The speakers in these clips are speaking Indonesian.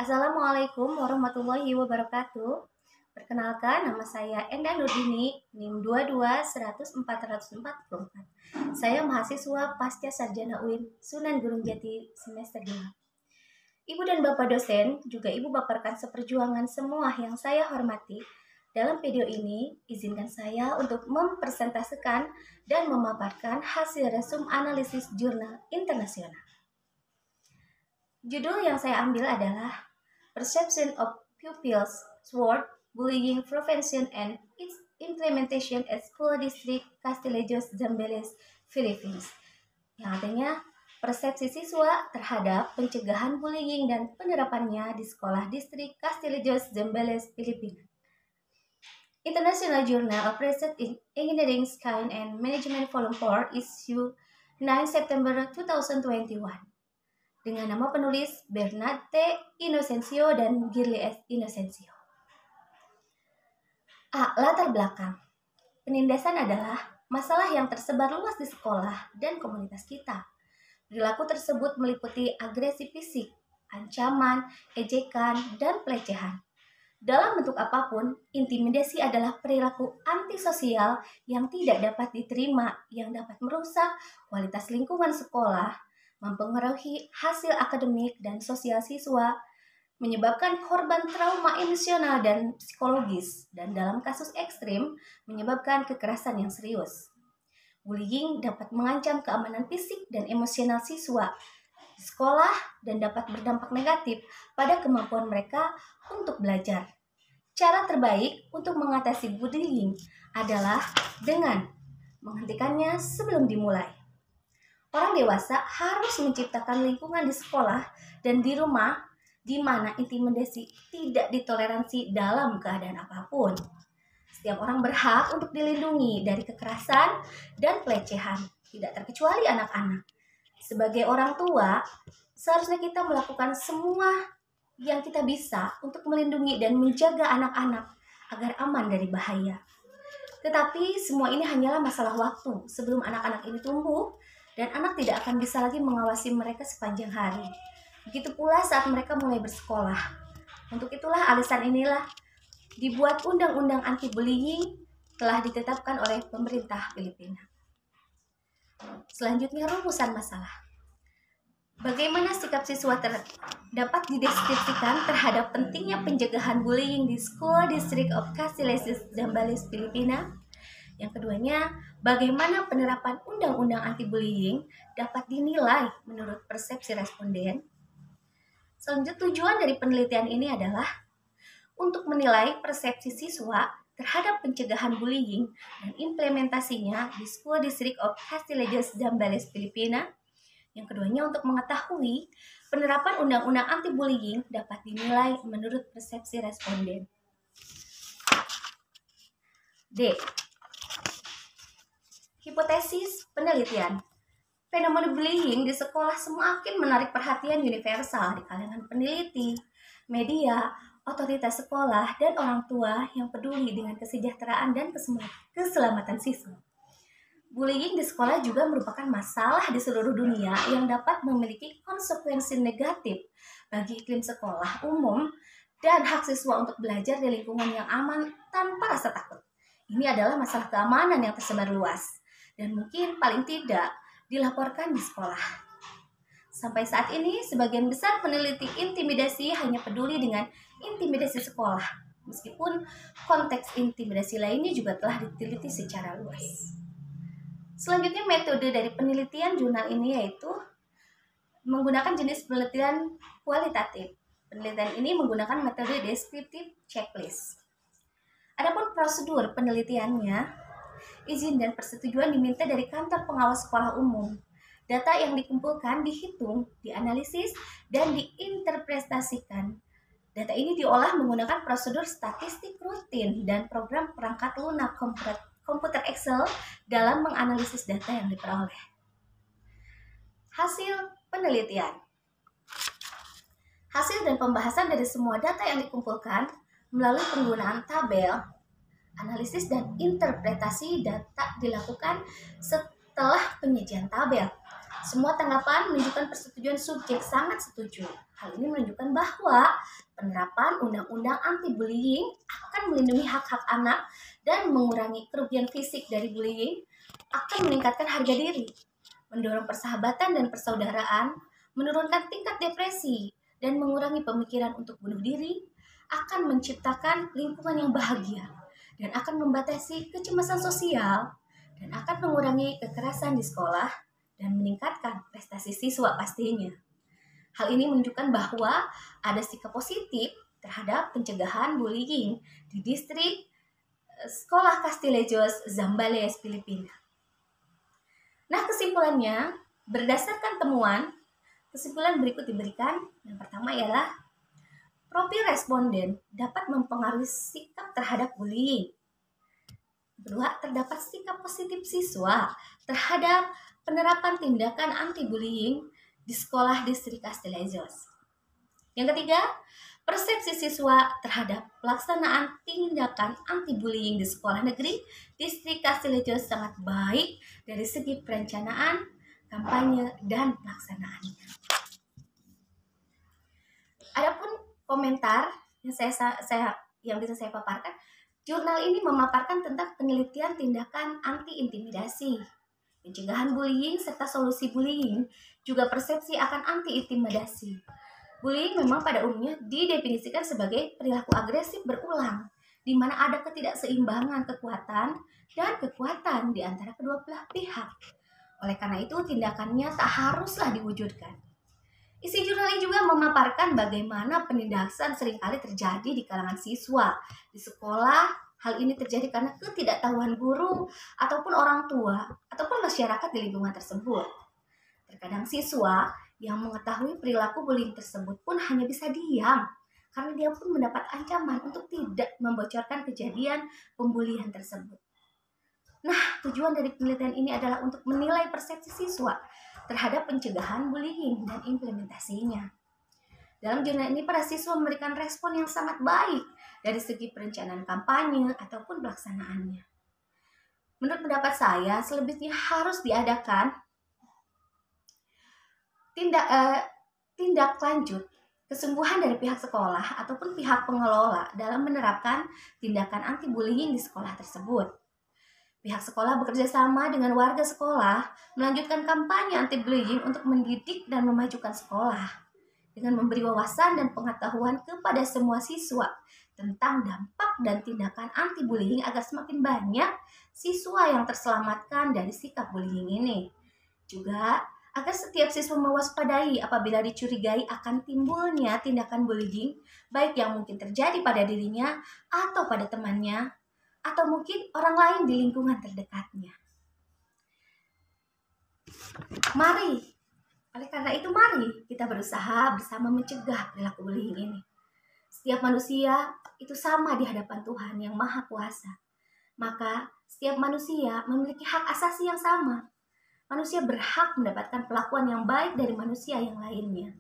Assalamualaikum warahmatullahi wabarakatuh. Perkenalkan, nama saya Enda Nurdini, NIM 22-100-444. Saya mahasiswa Pasca Sarjana UIN Sunan Gunung Jati semester 2. Ibu dan Bapak dosen, juga Ibu Bapak rekan seperjuangan semua yang saya hormati, dalam video ini izinkan saya untuk mempresentasikan dan memaparkan hasil resum analisis jurnal internasional. Judul yang saya ambil adalah Perception of Pupils Toward Bullying Prevention and Its Implementation at School District Castillejos Zambales, Philippines. Yang artinya persepsi siswa terhadap pencegahan bullying dan penerapannya di sekolah distrik Castillejos Zambales, Filipina. International Journal of Research in Engineering, Science and Management Volume 4 issue 9 September 2021. Dengan nama penulis Bernard T. Inocencio dan Girly S. Inocencio. Latar belakang. Penindasan adalah masalah yang tersebar luas di sekolah dan komunitas kita. Perilaku tersebut meliputi agresi fisik, ancaman, ejekan, dan pelecehan. Dalam bentuk apapun, intimidasi adalah perilaku antisosial yang tidak dapat diterima, yang dapat merusak kualitas lingkungan sekolah, mempengaruhi hasil akademik dan sosial siswa, menyebabkan korban trauma emosional dan psikologis, dan dalam kasus ekstrim, menyebabkan kekerasan yang serius. Bullying dapat mengancam keamanan fisik dan emosional siswa di sekolah dan dapat berdampak negatif pada kemampuan mereka untuk belajar. Cara terbaik untuk mengatasi bullying adalah dengan menghentikannya sebelum dimulai. Orang dewasa harus menciptakan lingkungan di sekolah dan di rumah di mana intimidasi tidak ditoleransi dalam keadaan apapun. Setiap orang berhak untuk dilindungi dari kekerasan dan pelecehan, tidak terkecuali anak-anak. Sebagai orang tua, seharusnya kita melakukan semua yang kita bisa untuk melindungi dan menjaga anak-anak agar aman dari bahaya. Tetapi semua ini hanyalah masalah waktu sebelum anak-anak ini tumbuh dan anak tidak akan bisa lagi mengawasi mereka sepanjang hari. Begitu pula saat mereka mulai bersekolah. Untuk itulah alasan inilah dibuat undang-undang anti-bullying telah ditetapkan oleh pemerintah Filipina. Selanjutnya rumusan masalah. Bagaimana sikap siswa dapat dideskripsikan terhadap pentingnya pencegahan bullying di School District of Castillejos Zambales, Filipina? Yang keduanya, bagaimana penerapan undang-undang anti-bullying dapat dinilai menurut persepsi responden? Selanjutnya, tujuan dari penelitian ini adalah untuk menilai persepsi siswa terhadap pencegahan bullying dan implementasinya di School District of Castillejos Zambales, Filipina. Yang keduanya, untuk mengetahui penerapan undang-undang anti-bullying dapat dinilai menurut persepsi responden. D. Hipotesis penelitian. Fenomena bullying di sekolah semakin menarik perhatian universal di kalangan peneliti, media, otoritas sekolah, dan orang tua yang peduli dengan kesejahteraan dan keselamatan siswa. Bullying di sekolah juga merupakan masalah di seluruh dunia yang dapat memiliki konsekuensi negatif bagi iklim sekolah umum dan hak siswa untuk belajar di lingkungan yang aman tanpa rasa takut. Ini adalah masalah keamanan yang tersebar luas dan mungkin paling tidak dilaporkan di sekolah. Sampai saat ini, sebagian besar peneliti intimidasi hanya peduli dengan intimidasi sekolah, meskipun konteks intimidasi lainnya juga telah diteliti secara luas. Selanjutnya, metode dari penelitian jurnal ini yaitu menggunakan jenis penelitian kualitatif. Penelitian ini menggunakan metode descriptive checklist. Adapun prosedur penelitiannya, izin dan persetujuan diminta dari kantor pengawas sekolah umum. Data yang dikumpulkan dihitung, dianalisis, dan diinterpretasikan. Data ini diolah menggunakan prosedur statistik rutin dan program perangkat lunak komputer Excel dalam menganalisis data yang diperoleh. Hasil penelitian. Hasil dan pembahasan dari semua data yang dikumpulkan melalui penggunaan tabel, analisis dan interpretasi data dilakukan setelah penyajian tabel. Semua tanggapan menunjukkan persetujuan subjek sangat setuju. Hal ini menunjukkan bahwa penerapan undang-undang anti-bullying akan melindungi hak-hak anak dan mengurangi kerugian fisik dari bullying, akan meningkatkan harga diri, mendorong persahabatan dan persaudaraan, menurunkan tingkat depresi, dan mengurangi pemikiran untuk bunuh diri, akan menciptakan lingkungan yang bahagia, dan akan membatasi kecemasan sosial, dan akan mengurangi kekerasan di sekolah, dan meningkatkan prestasi siswa pastinya. Hal ini menunjukkan bahwa ada sikap positif terhadap pencegahan bullying di distrik Sekolah Castilejos, Zambales, Filipina. Nah, kesimpulannya, berdasarkan temuan, kesimpulan berikut diberikan. Yang pertama ialah profil responden dapat mempengaruhi sikap terhadap bullying. Kedua, terdapat sikap positif siswa terhadap penerapan tindakan anti-bullying di sekolah distrik Castilejos. Yang ketiga, persepsi siswa terhadap pelaksanaan tindakan anti-bullying di sekolah negeri distrik Castilejos sangat baik dari segi perencanaan, kampanye, dan pelaksanaannya. Adapun komentar yang bisa saya paparkan, jurnal ini memaparkan tentang penelitian tindakan anti-intimidasi, pencegahan bullying serta solusi bullying, juga persepsi akan anti-intimidasi. Bullying memang pada umumnya didefinisikan sebagai perilaku agresif berulang, di mana ada ketidakseimbangan kekuatan dan kekuatan di antara kedua belah pihak. Oleh karena itu, tindakannya tak haruslah diwujudkan. Isi jurnal ini juga memaparkan bagaimana penindasan seringkali terjadi di kalangan siswa. Di sekolah, hal ini terjadi karena ketidaktahuan guru ataupun orang tua ataupun masyarakat di lingkungan tersebut. Terkadang siswa yang mengetahui perilaku bullying tersebut pun hanya bisa diam, karena dia pun mendapat ancaman untuk tidak membocorkan kejadian pembulian tersebut. Nah, tujuan dari penelitian ini adalah untuk menilai persepsi siswa terhadap pencegahan bullying dan implementasinya. Dalam jurnal ini, para siswa memberikan respon yang sangat baik dari segi perencanaan kampanye ataupun pelaksanaannya. Menurut pendapat saya, selebihnya harus diadakan tindak lanjut kesungguhan dari pihak sekolah ataupun pihak pengelola dalam menerapkan tindakan anti-bullying di sekolah tersebut. Pihak sekolah bekerja sama dengan warga sekolah melanjutkan kampanye anti-bullying untuk mendidik dan memajukan sekolah dengan memberi wawasan dan pengetahuan kepada semua siswa tentang dampak dan tindakan anti-bullying agar semakin banyak siswa yang terselamatkan dari sikap bullying ini. Juga agar setiap siswa mewaspadai apabila dicurigai akan timbulnya tindakan bullying, baik yang mungkin terjadi pada dirinya atau pada temannya, atau mungkin orang lain di lingkungan terdekatnya. Oleh karena itu mari kita berusaha bersama mencegah perilaku bullying ini. Setiap manusia itu sama di hadapan Tuhan yang Maha Kuasa. Maka setiap manusia memiliki hak asasi yang sama. Manusia berhak mendapatkan perlakuan yang baik dari manusia yang lainnya.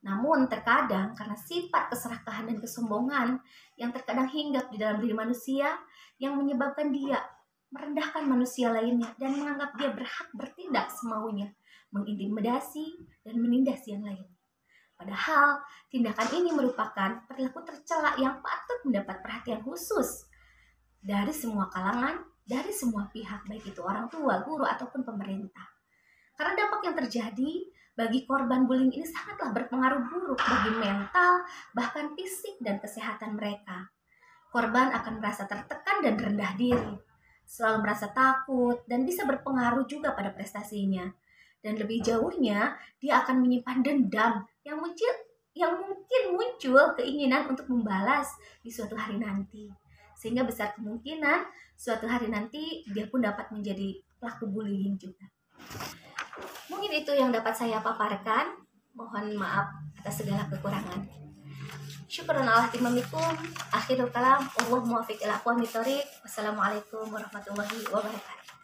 Namun terkadang karena sifat keserakahan dan kesombongan yang terkadang hinggap di dalam diri manusia yang menyebabkan dia merendahkan manusia lainnya dan menganggap dia berhak bertindak semaunya, mengintimidasi dan menindas yang lainnya. Padahal tindakan ini merupakan perilaku tercela yang patut mendapat perhatian khusus dari semua kalangan, dari semua pihak, baik itu orang tua, guru, ataupun pemerintah. Karena dampak yang terjadi bagi korban bullying ini sangatlah berpengaruh buruk bagi mental, bahkan fisik dan kesehatan mereka. Korban akan merasa tertekan dan rendah diri, selalu merasa takut, dan bisa berpengaruh juga pada prestasinya. Dan lebih jauhnya, dia akan menyimpan dendam yang mungkin muncul keinginan untuk membalas di suatu hari nanti. Sehingga besar kemungkinan suatu hari nanti dia pun dapat menjadi pelaku bullying juga. Mungkin itu yang dapat saya paparkan. Mohon maaf atas segala kekurangan. Syukran Allah timamikum. Akhirul kalam. Wassalamualaikum warahmatullahi wabarakatuh.